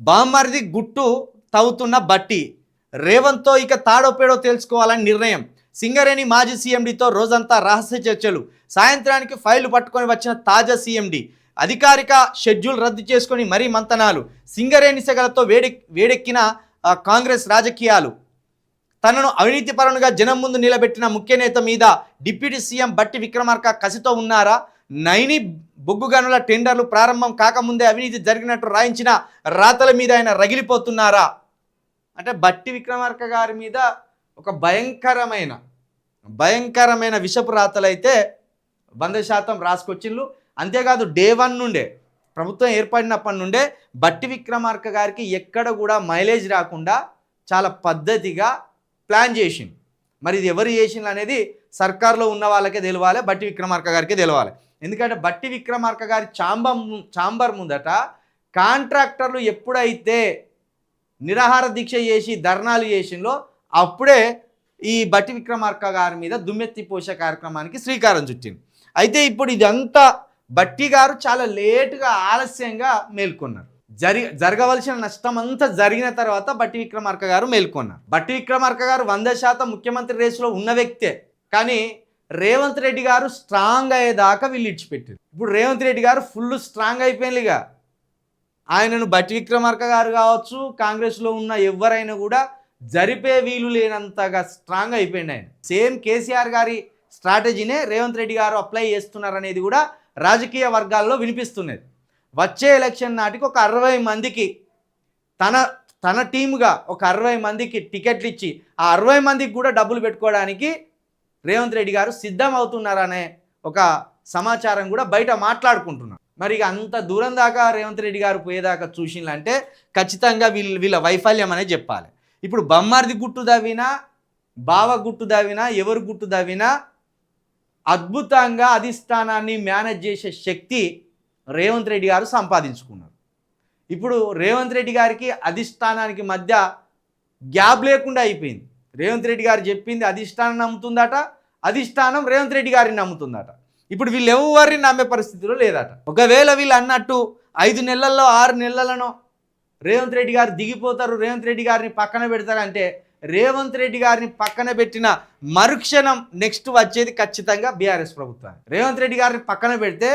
బామ్మర్ది గుట్టు తవ్వుతున్న బట్టి రేవంత్తో ఇక తాడోపేడో తెలుసుకోవాలని నిర్ణయం. సింగరేణి మాజీ సీఎండీతో రోజంతా రహస్య చర్చలు. సాయంత్రానికి ఫైళ్లు పట్టుకొని వచ్చిన తాజా సీఎండీ అధికారిక షెడ్యూల్ రద్దు చేసుకొని మరీ మంతనాలు. సింగరేణి సెగలతో వేడెక్కిన కాంగ్రెస్ రాజకీయాలు. తనను అవినీతిపరునిగా జనం ముందు నిలబెట్టిన ముఖ్య నేత మీద డిప్యూటీ సీఎం బట్టి విక్రమార్క కసితో ఉన్నారా? నైని బొగ్గు గనుల టెండర్లు ప్రారంభం కాకముందే అవినీతి జరిగినట్టు రాయించిన రాతల మీద ఆయన రగిలిపోతున్నారా? అంటే బట్టి విక్రమార్క గారి మీద ఒక భయంకరమైన విషపు రాతలైతే 100% రాసుకొచ్చిళ్ళు. అంతేకాదు డే 1 నుండే ప్రభుత్వం ఏర్పడినప్పటి నుండే బట్టి విక్రమార్క గారికి ఎక్కడ కూడా మైలేజ్ రాకుండా చాలా పద్ధతిగా ప్లాన్ చేసింది. మరి ఇది ఎవరు చేసింది అనేది సర్కార్లో ఉన్న వాళ్ళకే తెలవాలి, బట్టి విక్రమార్క గారికి తెలవాలి. ఎందుకంటే బట్టి విక్రమార్క గారి ఛాంబర్ ముందట కాంట్రాక్టర్లు ఎప్పుడైతే నిరాహార దీక్ష చేసి ధర్నాలు చేసిందో అప్పుడే ఈ బట్టి విక్రమార్క గారి మీద దుమ్మెత్తి పోసే కార్యక్రమానికి శ్రీకారం చుట్టింది. అయితే ఇప్పుడు ఇదంతా బట్టి గారు చాలా లేటుగా ఆలస్యంగా మేల్కొన్నారు. జరగవలసిన నష్టం అంతా జరిగిన తర్వాత బట్టి విక్రమార్క గారు మేల్కొన్నారు. బట్టి విక్రమార్క గారు 100% ముఖ్యమంత్రి రేసులో ఉన్న వ్యక్తే. కానీ రేవంత్ రెడ్డి గారు స్ట్రాంగ్ అయ్యేదాకా వీళ్ళు ఇడిచిపెట్టారు. ఇప్పుడు రేవంత్ రెడ్డి గారు ఫుల్ స్ట్రాంగ్ అయిపోయిందిగా. ఆయనను బట్టి విక్రమార్క గారు కావచ్చు, కాంగ్రెస్లో ఉన్న ఎవరైనా కూడా జరిపే వీలు లేనంతగా స్ట్రాంగ్ అయిపోయింది ఆయన. సేమ్ కేసీఆర్ గారి స్ట్రాటజీనే రేవంత్ రెడ్డి గారు అప్లై చేస్తున్నారనేది కూడా రాజకీయ వర్గాల్లో వినిపిస్తున్నది. వచ్చే ఎలక్షన్ నాటికి ఒక 60 మందికి తన టీముగా ఒక 60 మందికి టికెట్లు ఇచ్చి ఆ 60 మందికి కూడా డబ్బులు పెట్టుకోవడానికి రేవంత్ రెడ్డి గారు సిద్ధం అవుతున్నారనే ఒక సమాచారం కూడా బయట మాట్లాడుకుంటున్నారు. మరి ఇక అంత దూరం దాకా రేవంత్ రెడ్డి గారు పోయేదాకా చూసిందంటే ఖచ్చితంగా వీళ్ళ వైఫల్యం అనే చెప్పాలి. ఇప్పుడు బొమ్మర్ది గుట్టు దవ్వినా, బావ గుట్టు దవ్వినా, ఎవరు గుట్టు దవ్వినా అద్భుతంగా అధిష్టానాన్ని మేనేజ్ చేసే శక్తి రేవంత్ రెడ్డి గారు సంపాదించుకున్నారు. ఇప్పుడు రేవంత్ రెడ్డి గారికి అధిష్టానానికి మధ్య గ్యాప్ లేకుండా అయిపోయింది. రేవంత్ రెడ్డి గారు చెప్పింది అధిష్టానం నమ్ముతుందట, అధిష్టానం రేవంత్ రెడ్డి గారిని నమ్ముతుందట. ఇప్పుడు వీళ్ళు ఎవరిని నమ్మే పరిస్థితిలో లేదట. ఒకవేళ వీళ్ళు అన్నట్టు 5 నెలల్లో 6 నెలలను రేవంత్ రెడ్డి గారు దిగిపోతారు, రేవంత్ రెడ్డి గారిని పక్కన పెడతారంటే రేవంత్ రెడ్డి గారిని పక్కన పెట్టిన మరుక్షణం నెక్స్ట్ వచ్చేది ఖచ్చితంగా బీఆర్ఎస్ ప్రభుత్వం. రేవంత్ రెడ్డి గారిని పక్కన పెడితే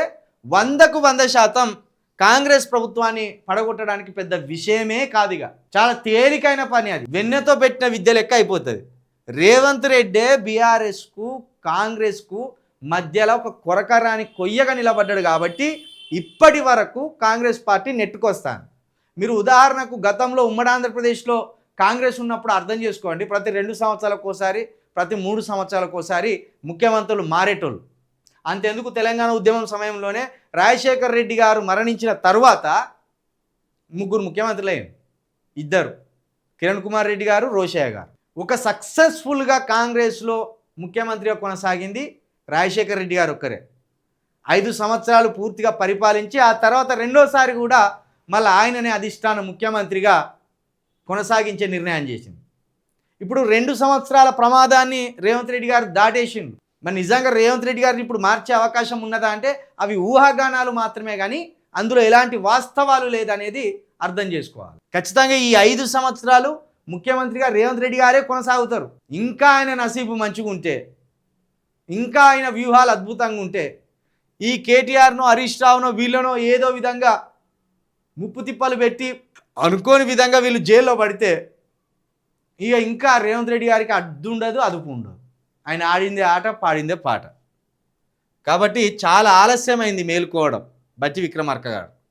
100కు 100% కాంగ్రెస్ ప్రభుత్వాన్ని పడగొట్టడానికి పెద్ద విషయమే కాదుగా. చాలా తేలికైన పని అది. వెన్నెతో పెట్టిన విద్య లెక్క అయిపోతుంది. రేవంత్ రెడ్డే బీఆర్ఎస్కు కాంగ్రెస్కు మధ్యలో ఒక కొరకరాని కొయ్యగా నిలబడ్డాడు కాబట్టి ఇప్పటి వరకు కాంగ్రెస్ పార్టీ నెట్టుకొస్తాను. మీరు ఉదాహరణకు గతంలో ఉమ్మడి ఆంధ్రప్రదేశ్లో కాంగ్రెస్ ఉన్నప్పుడు అర్థం చేసుకోండి, ప్రతి 2 సంవత్సరాలకు ఒకసారి, ప్రతి 3 సంవత్సరాలకు ఒకసారి ముఖ్యమంత్రులు మారేటోళ్ళు. అంతెందుకు తెలంగాణ ఉద్యమం సమయంలోనే రాజశేఖర్ రెడ్డి గారు మరణించిన తర్వాత 3 ముఖ్యమంత్రులు అయ్యారు. 2 కిరణ్ కుమార్ రెడ్డి గారు, రోషయ్య గారు. ఒక సక్సెస్ఫుల్గా కాంగ్రెస్లో ముఖ్యమంత్రిగా కొనసాగింది రాజశేఖర్ రెడ్డి గారు ఒక్కరే. 5 సంవత్సరాలు పూర్తిగా పరిపాలించి ఆ తర్వాత రెండోసారి కూడా మళ్ళీ ఆయననే అధిష్టాన ముఖ్యమంత్రిగా కొనసాగించే నిర్ణయం చేసింది. ఇప్పుడు 2 సంవత్సరాల ప్రమాదాన్ని రేవంత్ రెడ్డి గారు దాటేసిండు. మరి నిజంగా రేవంత్ రెడ్డి గారిని ఇప్పుడు మార్చే అవకాశం ఉన్నదా అంటే అవి ఊహాగానాలు మాత్రమే, కానీ అందులో ఎలాంటి వాస్తవాలు లేదనేది అర్థం చేసుకోవాలి. ఖచ్చితంగా ఈ 5 సంవత్సరాలు ముఖ్యమంత్రిగా రేవంత్ రెడ్డి గారే కొనసాగుతారు. ఇంకా ఆయన నసీబు మంచిగా ఉంటే, ఇంకా ఆయన వ్యూహాలు అద్భుతంగా ఉంటే, ఈ కేటీఆర్నో హరీష్ రావునో వీళ్ళనో ఏదో విధంగా ముప్పు తిప్పలు పెట్టి అనుకోని విధంగా వీళ్ళు జైల్లో పడితే ఇక ఇంకా రేవంత్ రెడ్డి గారికి అడ్డు ఉండదు, అదుపు ఉండదు. ఆయన ఆడిందే ఆట, పాడిందే పాట. కాబట్టి చాలా ఆలస్యమైంది మేలుకోవడం బట్టి విక్రమార్క గారు.